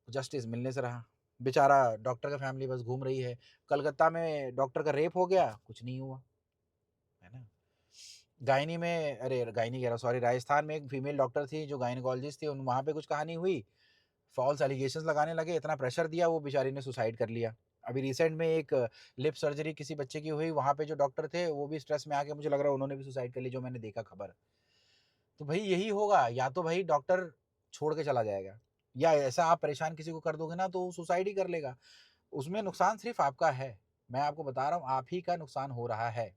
जस्टिस मिलने से रहा। बेचारा डॉक्टर का फैमिली बस घूम रही है। कलकत्ता में डॉक्टर का रेप हो गया, कुछ नहीं हुआ, है ना? गायनी में, अरे गायनी कह रहा हूँ, सॉरी, राजस्थान में एक फीमेल डॉक्टर थी जो गायनेकोलॉजिस्ट थी, उन वहाँ पे कुछ कहानी हुई, फ़ॉल्स एलिगेशंस लगाने लगे, इतना प्रेशर दिया, वो बेचारी ने सुसाइड कर लिया। अभी रिसेंट में एक लिप सर्जरी किसी बच्चे की हुई, वहाँ पे जो डॉक्टर थे वो भी स्ट्रेस में आके मुझे लग रहा है उन्होंने भी सुसाइड कर ली, जो मैंने देखा खबर। तो भई यही होगा, या तो भाई डॉक्टर छोड़ के चला जाएगा, या ऐसा आप परेशान किसी को कर दोगे ना तो वो सुसाइड ही कर लेगा। उसमें नुकसान सिर्फ़ आपका है। मैं आपको बता रहा हूँ, आप ही का नुकसान हो रहा है।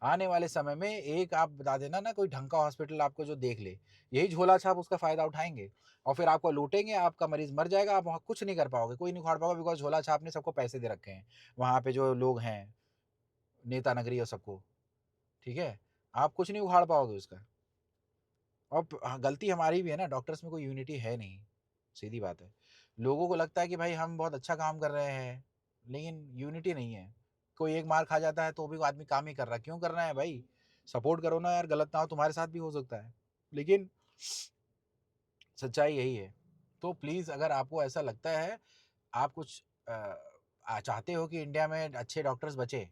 आने वाले समय में एक आप बता देना ना, कोई ढंग का हॉस्पिटल आपको जो देख ले, यही झोला-छाप उसका फ़ायदा उठाएँगे और फिर आपको लूटेंगे, आपका मरीज़ मर जाएगा, आप वहाँ कुछ नहीं कर पाओगे, कोई नहीं उखाड़ पाओगे, बिकॉज़ झोला-छाप ने सबको पैसे दे रखे हैं। वहाँ पे जो लोग हैं, नेता नगरी और सबको, ठीक है? आप कुछ नहीं उखाड़ पाओगे उसका। और गलती हमारी भी है ना, डॉक्टर्स में कोई यूनिटी है नहीं, सीधी बात है। लोगों को लगता है कि भाई हम बहुत अच्छा काम कर रहे हैं, लेकिन यूनिटी नहीं है। कोई एक मार खा जाता है तो भी वो आदमी काम ही कर रहा है, क्यों करना है भाई? सपोर्ट करो ना यार, गलत ना हो, तुम्हारे साथ भी हो सकता है। लेकिन सच्चाई यही है। तो प्लीज़, अगर आपको ऐसा लगता है, आप कुछ चाहते हो कि इंडिया में अच्छे डॉक्टर्स बचें,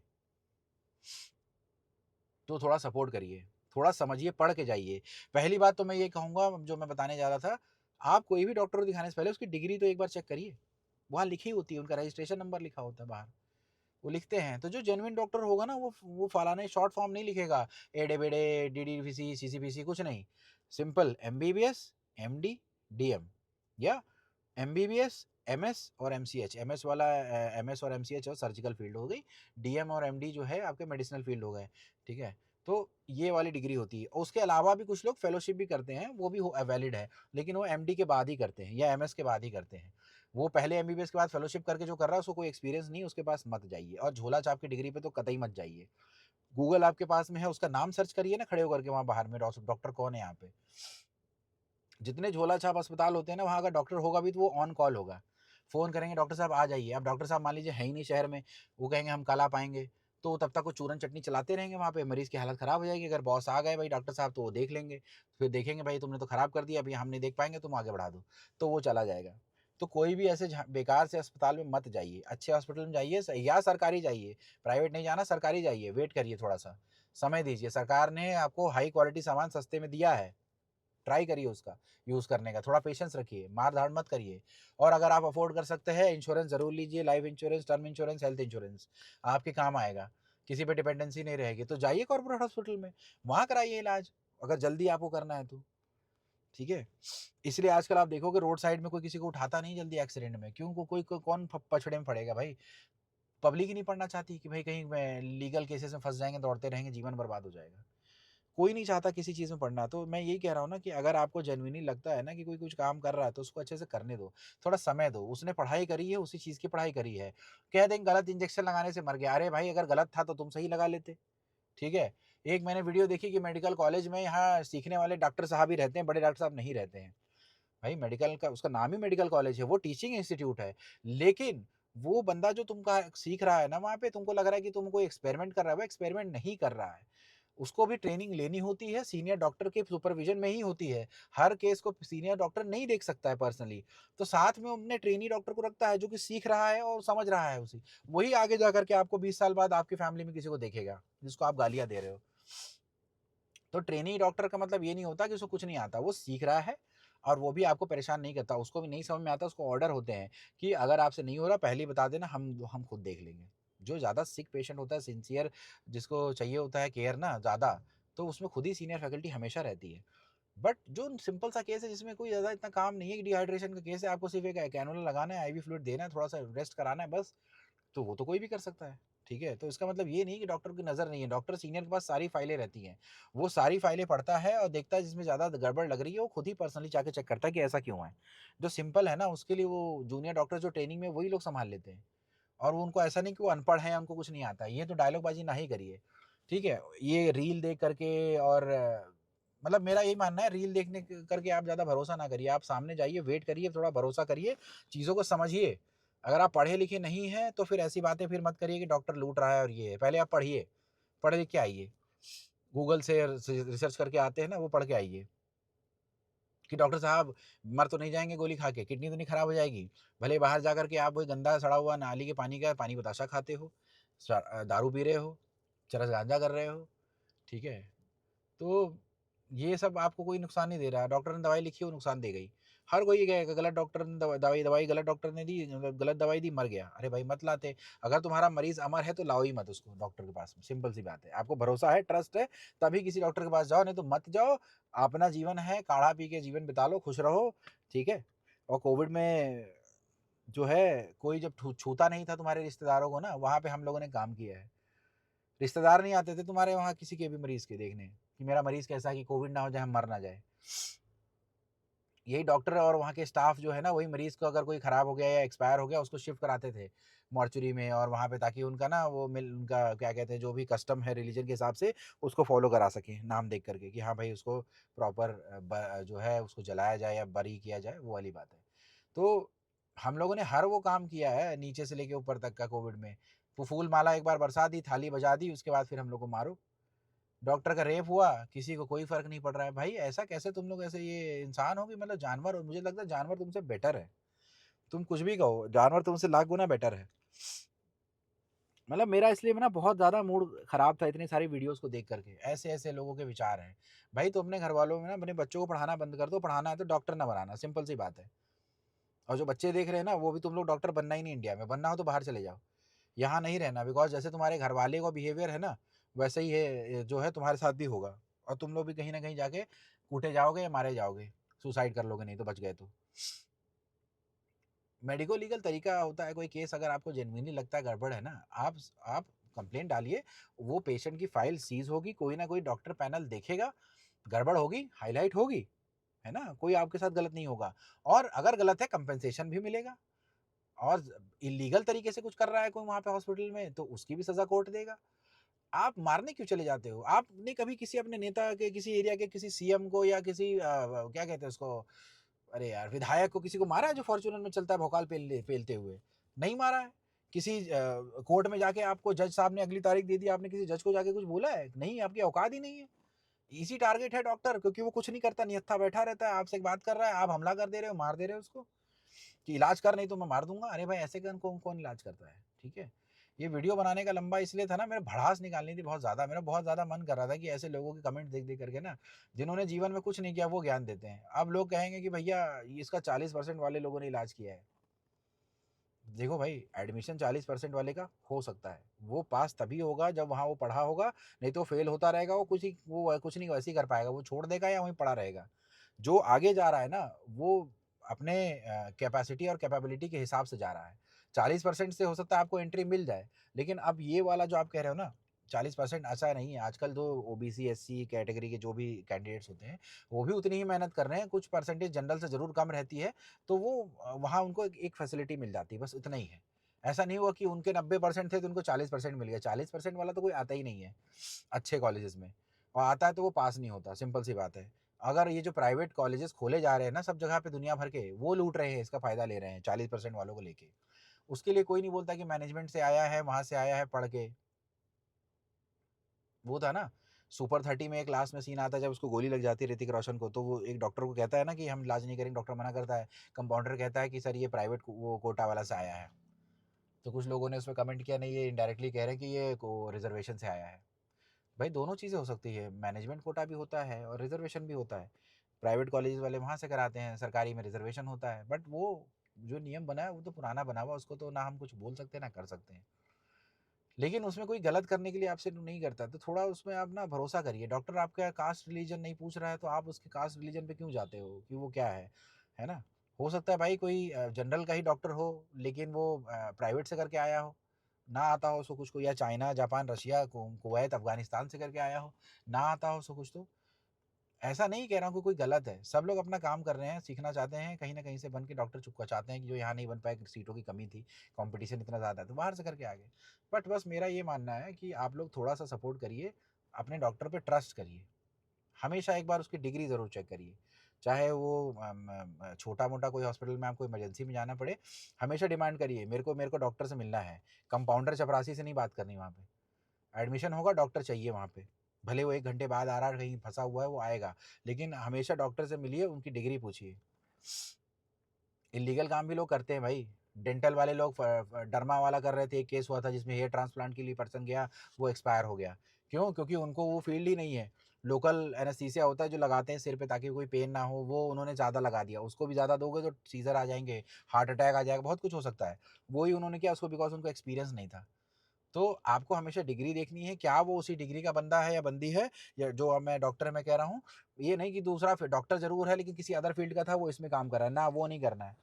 तो थोड़ा सपोर्ट करिए, थोड़ा समझिए, पढ़ के जाइए। पहली बात तो मैं ये कहूँगा, जो मैं बताने जा रहा था, आप कोई भी डॉक्टर को दिखाने से पहले उसकी डिग्री तो एक बार चेक करिए। वहाँ लिखी होती है, उनका रजिस्ट्रेशन नंबर लिखा होता है बाहर, वो लिखते हैं। तो जो जेन्युइन डॉक्टर होगा ना, वो फलाने शॉर्ट फॉर्म नहीं लिखेगा, एड़े-बेड़े, डीडीवीसी, सीसीपीसी कुछ नहीं। सिंपल एमबीबीएस, एमडी, डीएम, या एमबीबीएस, एमएस और एमसीएच। एमएस वाला एमएस और एमसीएच और सर्जिकल फील्ड हो गई। डीएम और एमडी जो है आपके मेडिसिनल फील्ड हो गए, ठीक है? तो ये वाली डिग्री होती है। उसके अलावा भी कुछ लोग फेलोशिप भी करते हैं, वो भी वैलिड है, लेकिन वो एमडी के बाद ही करते हैं या एमएस के बाद ही करते हैं। वो पहले एमबीबीएस के बाद फेलोशिप करके जो कर रहा है उसको कोई एक्सपीरियंस नहीं, उसके पास मत जाइए, और झोला छाप की डिग्री पे तो कतई मत जाइए। गूगल आपके पास में है, उसका नाम सर्च करिए ना खड़े होकर के वहाँ बाहर में, डॉक्टर कौन है यहाँ पे। जितने झोला-छाप अस्पताल होते हैं ना, वहाँ अगर डॉक्टर होगा भी तो वो ऑन कॉल होगा। फ़ोन करेंगे, डॉक्टर साहब आ जाइए। अब डॉक्टर साहब मान लीजिए है ही नहीं शहर में, वो कहेंगे हम कल आप आएँगे, तो तब तक वो चूरन-चटनी चलाते रहेंगे वहाँ पे, मरीज़ की हालत ख़राब हो जाएगी। अगर बॉस आ गए भाई डॉक्टर साहब, तो वो देख लेंगे, फिर देखेंगे भाई तुमने तो ख़राब कर दिया, अभी हम नहीं देख पाएँगे, तुम आगे बढ़ा दो, तो वो चला जाएगा। तो कोई भी ऐसे बेकार से अस्पताल में मत जाइए, अच्छे हॉस्पिटल में जाइए, या सरकारी जाइए, प्राइवेट नहीं जाना, सरकारी जाइए, वेट करिए थोड़ा-सा, समय दीजिए। सरकार ने आपको हाई क्वालिटी सामान सस्ते में दिया है। ट्राई करिए उसका यूज़ करने का, थोड़ा पेशेंस रखिए, मार-धाड़ मत करिए। और अगर आप अफ़ोर्ड कर सकते हैं, इंश्योरेंस ज़रूर लीजिए, life insurance, term insurance, health insurance, आपके काम आएगा। किसी पे डिपेंडेंसी नहीं रहेगी, तो जाइए कॉर्पोरेट हॉस्पिटल में, वहाँ कराइए इलाज, अगर जल्दी आपको करना है तो, ठीक है? इसलिए आजकल आप देखोगे रोड साइड में कोई किसी को उठाता नहीं जल्दी एक्सीडेंट में, क्यों? कोई कौन पछड़े में पड़ेगा भाई? पब्लिक ही नहीं पड़ना चाहती कि भाई कहीं लीगल केसेस में फँस जाएँगे, दौड़ते रहेंगे, जीवन बर्बाद हो जाएगा। कोई नहीं चाहता किसी चीज़ में पढ़ना। तो मैं यही कह रहा हूँ ना कि अगर आपको जेनुइनली लगता है ना कि कोई कुछ काम कर रहा है, तो उसको अच्छे से करने दो। थोड़ा समय दो। उसने पढ़ाई करी है, उसी चीज़ की पढ़ाई करी है। कह देंगे गलत इंजेक्शन लगाने से मर गया। अरे भाई, अगर गलत था तो तुम सही लगा लेते, ठीक है? एक मैंने वीडियो देखी कि मेडिकल कॉलेज में यहाँ सीखने वाले डॉक्टर साहब ही रहते हैं, बड़े डॉक्टर साहब नहीं रहते हैं। भाई मेडिकल का उसका नाम ही मेडिकल कॉलेज है, वो टीचिंग इंस्टीट्यूट है। लेकिन वो बंदा जो तुमका सीख रहा है ना वहाँ पे, तुमको लग रहा है कि तुम कोई एक्सपेरिमेंट कर रहा है, वो एक्सपेरिमेंट नहीं कर रहा है। उसको भी ट्रेनिंग लेनी होती है, सीनियर डॉक्टर के सुपरविज़न में ही होती है। हर केस को सीनियर डॉक्टर नहीं देख सकता है पर्सनली। तो साथ में अपने ट्रेनी डॉक्टर को रखता है जो कि सीख रहा है और समझ रहा है उसे। वही आगे जाकर के आपको 20 साल बाद आपकी फैमिली में किसी को देखेगा, जिसको आप गालियाँ दे रहे हो। तो ट्रेनी डॉक्टर का मतलब ये नहीं होता कि उसको कुछ नहीं आता, वो सीख रहा है और वो भी आपको परेशान नहीं करता। उसको भी नहीं समझ में आता, उसको ऑर्डर होते हैं कि अगर आपसे नहीं हो रहा पहले ही बता देना, हम खुद देख लेंगे। जो ज़्यादा सिक पेशेंट होता है, सिंसियर जिसको चाहिए होता है केयर ना ज़्यादा, तो उसमें खुद ही सीनियर फैकल्टी हमेशा रहती है। बट जो सिंपल सा केस है जिसमें कोई ज़्यादा इतना काम नहीं है, कि डिहाइड्रेशन का केस है, आपको सिर्फ एक कैनुला लगाना है, आईवी फ्लूइड देना है, थोड़ा-सा रेस्ट कराना है बस, तो वो तो कोई भी कर सकता है, ठीक है? तो इसका मतलब ये नहीं कि डॉक्टर की नज़र नहीं है, डॉक्टर सीनियर के पास सारी फाइलें रहती हैं। वो सारी फाइलें पढ़ता है और देखता है जिसमें ज़्यादा गड़बड़ लग रही है, वो खुद ही पर्सनली जाके चेक करता है कि ऐसा क्यों है। जो सिंपल है ना, उसके लिए वो जूनियर डॉक्टर जो ट्रेनिंग में वही लोग सँभाल लेते हैं। और वो उनको ऐसा नहीं कि वो अनपढ़ हैं, उनको कुछ नहीं आता है, ये तो डायलॉगबाज़ी ना ही करिए, ठीक है? ये रील देख कर के और मतलब मेरा यही मानना है, रील देखने करके आप ज़्यादा भरोसा ना करिए, आप सामने जाइए, वेट करिए, थोड़ा भरोसा करिए, चीज़ों को समझिए। अगर आप पढ़े लिखे नहीं हैं, तो फिर ऐसी बातें फिर मत करिए कि डॉक्टर लूट रहा है और ये है। पहले आप पढ़िए, पढ़ लिख के आइए। गूगल से रिसर्च करके आते हैं ना, वो पढ़ के आइए कि डॉक्टर साहब मर तो नहीं जाएँगे गोली खा के, किडनी तो नहीं खराब हो जाएगी। भले बाहर जाकर के आप वही गंदा सड़ा हुआ नाली के पानी का पानी बताशा खाते हो, दारू पी रहे हो, चरस गांजा कर रहे हो, ठीक है? तो ये सब आपको कोई नुकसान नहीं दे रहा है। डॉक्टर ने दवाई लिखी, वो नुकसान दे गई। हर कोई ये कहेगा गलत डॉक्टर ने दवाई गलत डॉक्टर ने दी, मतलब गलत दवाई दी, मर गया। अरे भाई मत लाते। अगर तुम्हारा मरीज़ अमर है तो लाओ ही मत उसको डॉक्टर के पास में, सिंपल सी बात है। आपको भरोसा है, ट्रस्ट है, तभी किसी डॉक्टर के पास जाओ, नहीं तो मत जाओ। अपना जीवन है, काढ़ा पी के जीवन बिता लो, खुश रहो, ठीक है? और कोविड में जो है, कोई जब छूता नहीं था तुम्हारे रिश्तेदारों को ना, वहाँ पे हम लोगों ने काम किया है। रिश्तेदार नहीं आते थे तुम्हारे वहाँ किसी के भी मरीज़ के देखने, कि मेरा मरीज़ कैसा है, कि कोविड ना हो जाए, हम मर ना जाए। यही डॉक्टर और वहाँ के स्टाफ जो है ना, वही मरीज़ को अगर कोई ख़राब हो गया या एक्सपायर हो गया, उसको शिफ्ट कराते थे मॉर्चरी में और वहाँ पे, ताकि उनका ना वो उनका क्या कहते हैं, जो भी कस्टम है रिलीजन के हिसाब से, उसको फ़ॉलो करा सकें नाम देख कर के, कि हाँ भाई उसको प्रॉपर जो है उसको जलाया जाए या बरी किया जाए, वो वाली बात है। तो हम लोगों ने हर वो काम किया है नीचे से लेके ऊपर तक का कोविड में। वो फूल माला एक बार बरसा दी, थाली बजा दी, उसके बाद फिर हम लोग को मारो। डॉक्टर का रेप हुआ, किसी को कोई फ़र्क नहीं पड़ रहा है। भाई ऐसा कैसे तुम लोग, ऐसे ये इंसान हो कि मतलब जानवर हो? मुझे लगता है जानवर तुमसे बेटर है। तुम कुछ भी कहो, जानवर तुमसे लाख गुना बेटर है। मतलब मेरा इसलिए ना बहुत ज़्यादा मूड ख़राब था इतनी सारी वीडियोज़ को देख कर के। ऐसे-ऐसे लोगों के विचार हैं। भाई तुम अपने घरवालों में ना अपने बच्चों को पढ़ाना बंद कर दो, पढ़ाना है तो डॉक्टर ना बनाना, सिंपल सी बात है। और जो बच्चे देख रहे हैं ना, वो भी तुम लोग डॉक्टर बनना ही नहीं इंडिया में, बनना हो तो बाहर चले जाओ। यहाँ नहीं रहना, बिकॉज़ जैसे तुम्हारे घरवाले का बिहेवियर है ना, वैसे ही ये जो है तुम्हारे साथ भी होगा। और तुम लोग भी कहीं न कहीं जाके कूटे जाओगे या मारे जाओगे। सुसाइड कर लोगे नहीं तो बच गए तो। मेडिको लीगल तरीका होता है, कोई केस अगर आपको जेनुइनली लगता है गड़बड़ है ना, आप कंप्लेंट डालिए, वो पेशेंट की फाइल सीज़ होगी, कोई ना कोई डॉक्टर पैनल देखेगा, गड़बड़ होगी, हाइलाइट होगी, है ना? कोई आपके साथ गलत नहीं होगा और अगर गलत है कंपेंसेशन भी मिलेगा। और इल्लीगल तरीके से कुछ कर रहा है कोई वहाँ पे हॉस्पिटल में, तो उसकी भी सज़ा कोर्ट देगा। आप मारने क्यों चले जाते हो? आपने कभी किसी अपने नेता के, किसी एरिया के किसी सीएम को या किसी क्या कहते हैं उसको, अरे यार, विधायक को किसी को मारा है जो फॉर्च्यूनर में चलता है भौकाल पेलते हुए? नहीं मारा है। किसी कोर्ट में जाके आपको जज साहब ने अगली तारीख दे दी, आपने किसी जज को जाके कुछ बोला है? नहीं, आपकी औकात ही नहीं है। ईज़ी टारगेट है डॉक्टर, क्योंकि वो कुछ नहीं करता, निहत्था बैठा रहता है, आपसे बात कर रहा है, आप हमला कर दे रहे हो, मार दे रहे हो उसको, कि इलाज कर नहीं तो मैं मार दूँगा। अरे भाई ऐसे कौन कौन इलाज करता है? ठीक है? ये वीडियो बनाने का लंबा इसलिए था ना, मेरे भड़ास निकालनी थी बहुत ज़्यादा। मेरा बहुत ज़्यादा मन कर रहा था कि ऐसे लोगों के कमेंट देख-देख करके ना, जिन्होंने जीवन में कुछ नहीं किया वो ज्ञान देते हैं। अब लोग कहेंगे कि भैया इसका 40% वाले लोगों ने इलाज किया है। देखो भाई, एडमिशन 40% वाले का हो सकता है। वो पास तभी होगा जब वहाँ वो पढ़ा होगा, नहीं तो फेल होता रहेगा, वो कुछ नहीं वैसे ही कर पाएगा, वो छोड़ देगा या वहीं पड़ा रहेगा। जो आगे जा रहा है ना, वो अपने कैपेसिटी और कैपेबिलिटी के हिसाब से जा रहा है। 40% से हो सकता है आपको एंट्री मिल जाए, लेकिन अब ये वाला जो आप कह रहे हो ना, 40% ऐसा नहीं है। आजकल जो ओबीसी, एससी कैटेगरी के जो भी कैंडिडेट्स होते हैं, वो भी उतनी ही मेहनत कर रहे हैं। कुछ परसेंटेज जनरल से ज़रूर कम रहती है, तो वो वहाँ उनको एक फैसिलिटी मिल जाती है, बस इतना ही है। ऐसा नहीं हुआ कि उनके 90% थे तो उनको 40% मिल गया। 40% वाला तो कोई आता ही नहीं है अच्छे कॉलेजेस में, और आता है तो वो पास नहीं होता, सिंपल सी बात है। अगर ये जो प्राइवेट कॉलेजेस खोले जा रहे हैं ना सब जगह पे दुनिया भर के, वो लूट रहे हैं, इसका फ़ायदा ले रहे हैं 40% वालों को लेके। उसके लिए कोई नहीं बोलता कि मैनेजमेंट से आया है, वहाँ से आया है पढ़ के। वो था ना, सुपर 30 में एक लास्ट में सीन आता है जब उसको गोली लग जाती है ऋतिक रोशन को, तो वो एक डॉक्टर को कहता है ना कि हम इलाज नहीं करेंगे, डॉक्टर मना करता है। कंपाउंडर कहता है कि सर ये प्राइवेट वो कोटा वाला से आया है। तो कुछ लोगों ने उसमें कमेंट किया, नहीं ये इनडायरेक्टली कह रहे हैं कि ये को रिजर्वेशन से आया है। भाई दोनों चीज़ें हो सकती है, मैनेजमेंट कोटा भी होता है और रिजर्वेशन भी होता है। प्राइवेट कॉलेज वाले वहाँ से कराते हैं, सरकारी में रिजर्वेशन होता है। बट वो जो नियम बना है वो तो पुराना बना हुआ, उसको तो ना हम कुछ बोल सकते हैं ना कर सकते हैं। लेकिन उसमें कोई गलत करने के लिए आपसे नहीं करता, तो थोड़ा उसमें आप ना भरोसा करिए। डॉक्टर आपका कास्ट रिलीजन नहीं पूछ रहा है तो आप उसके कास्ट रिलीजन पे क्यों जाते हो कि वो क्या है ना? हो सकता है भाई कोई जनरल का ही डॉक्टर हो, लेकिन वो प्राइवेट से करके आया हो, ना आता हो उसको कुछ, को या China, Japan, Russia, Kuwait, Afghanistan से करके आया हो, ना आता हो उसको कुछ, तो ऐसा नहीं कह रहा हूँ कि कोई गलत है। सब लोग अपना काम कर रहे हैं, सीखना चाहते हैं, कहीं न कहीं से बन के डॉक्टर चुपका चाहते हैं कि जो यहाँ नहीं बन पाए, सीटों की कमी थी, कॉम्पिटिशन इतना ज़्यादा है, तो बाहर से करके आ गए। बट बस मेरा ये मानना है कि आप लोग थोड़ा-सा सपोर्ट करिए, अपने डॉक्टर पे ट्रस्ट करिए। हमेशा एक बार उसकी डिग्री ज़रूर चेक करिए। चाहे वो छोटा-मोटा कोई हॉस्पिटल में आपको इमरजेंसी में जाना पड़े, हमेशा डिमांड करिए, मेरे को डॉक्टर से मिलना है। कंपाउंडर, चपरासी से नहीं बात करनी वहाँ पे। एडमिशन होगा, डॉक्टर चाहिए वहाँ पे। भले वो 1 घंटे बाद आ रहा है, कहीं फँसा हुआ है, वो आएगा। लेकिन हमेशा डॉक्टर से मिलिए, उनकी डिग्री पूछिए। इल्लीगल काम भी लोग करते हैं भाई। डेंटल वाले लोग फ फ डर्मा वाला कर रहे थे, एक केस हुआ था जिसमें हेयर ट्रांसप्लांट के लिए पर्सन गया, वो एक्सपायर हो गया। क्यों? क्योंकि उनको वो फ़ील्ड ही नहीं है। लोकल एनेस्थीसिया होता है जो लगाते हैं सिर पे ताकि कोई पेन ना हो, वो उन्होंने ज़्यादा लगा दिया। उसको भी ज़्यादा दोगे तो सीज़र आ जाएँगे, हार्ट अटैक आ जाएगा, बहुत कुछ हो सकता है। वही उन्होंने किया उसको बिकॉज़ उनको एक्सपीरियंस नहीं था। तो आपको हमेशा डिग्री देखनी है, क्या वो उसी डिग्री का बंदा है या बंदी है, या जो अब मैं डॉक्टर मैं कह रहा हूँ, ये नहीं कि दूसरा डॉक्टर ज़रूर है लेकिन किसी अदर फ़ील्ड का था वो इसमें काम कर रहा है, ना वो नहीं करना है।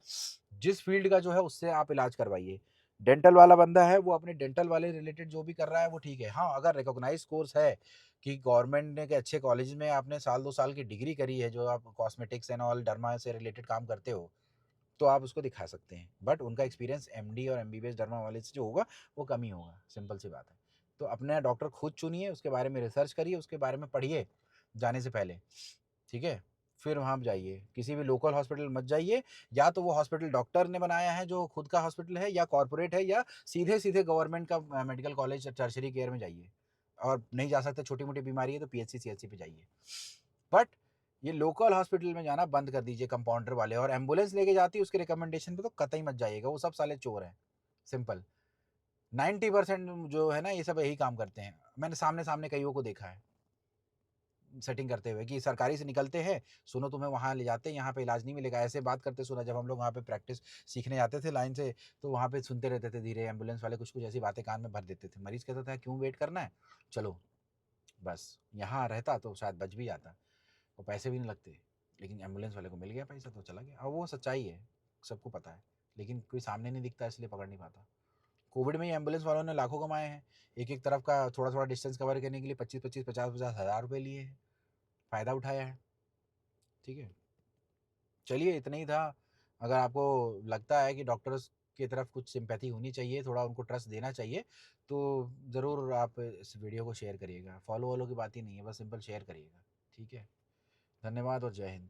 जिस फ़ील्ड का जो है उससे आप इलाज करवाइए। डेंटल वाला बंदा है वो अपने डेंटल वाले रिलेटेड जो भी कर रहा है वो ठीक है। हाँ, अगर रिकॉग्नाइज़्ड कोर्स है कि गवर्नमेंट ने के अच्छे कॉलेज में आपने साल 2 साल की डिग्री करी है, जो आप कॉस्मेटिक्स एंड ऑल डर्मा से रिलेटेड काम करते हो, तो आप उसको दिखा सकते हैं। बट उनका एक्सपीरियंस एमडी और एमबीबीएस डर्मा वाले से जो होगा, वो कम ही होगा, सिंपल सी बात है। तो अपना डॉक्टर खुद चुनिए, उसके बारे में रिसर्च करिए, उसके बारे में पढ़िए जाने से पहले, ठीक है? फिर वहाँ पे जाइए, किसी भी लोकल हॉस्पिटल मत जाइए, या तो वो हॉस्पिटल डॉक्टर ने बनाया है जो खुद का हॉस्पिटल है या कॉर्पोरेट है, या सीधे-सीधे गवर्नमेंट का मेडिकल कॉलेज टर्शियरी केयर में जाइए। और नहीं जा सकते, छोटी-मोटी बीमारी है तो पीएचसी, सीएचसी पे जाइए। बट ये लोकल हॉस्पिटल में जाना बंद कर दीजिए कंपाउंडर वाले, और एम्बुलेंस लेके जाती है उसके रिकमेंडेशन पे तो कतई मत जाइएगा, वो सब साले चोर हैं, सिंपल। 90% जो है ना ये सब यही काम करते हैं। मैंने सामने-सामने कइयों को देखा है, सेटिंग करते हुए कि सरकारी से निकलते हैं, सुनो तुम्हें वहाँ ले जाते हैं, यहाँ पे इलाज नहीं मिलेगा, ऐसे बात करते सुना जब हम लोग वहाँ पे प्रैक्टिस सीखने जाते थे लाइन से, तो वहाँ पे सुनते रहते थे धीरे, एम्बुलेंस वाले कुछ-कुछ ऐसी बातें कान में भर देते थे। मरीज़ कहता था क्यों वेट करना है? चलो, बस यहाँ रहता तो शायद बच भी जाता। और पैसे भी नहीं लगते, लेकिन एम्बुलेंस वाले को मिल गया पैसा तो चला गया, और वो सच्चाई है, सबको पता है, लेकिन कोई सामने नहीं दिखता इसलिए पकड़ नहीं पाता। कोविड में ही एम्बुलेंस वालों ने लाखों कमाए हैं, एक एक तरफ का थोड़ा थोड़ा डिस्टेंस कवर करने के लिए 25-25 50-50 हज़ार रुपये लिए हैं, फ़ायदा उठाया है। ठीक है, चलिए इतना ही था। अगर आपको लगता है कि डॉक्टर्स की तरफ कुछ सिंपैथी होनी चाहिए, थोड़ा उनको ट्रस्ट देना चाहिए, तो ज़रूर आप इस वीडियो को शेयर करिएगा। फॉलो वॉलो की बात ही नहीं है, बस सिंपल शेयर करिएगा। ठीक है, धन्यवाद और जय हिंद।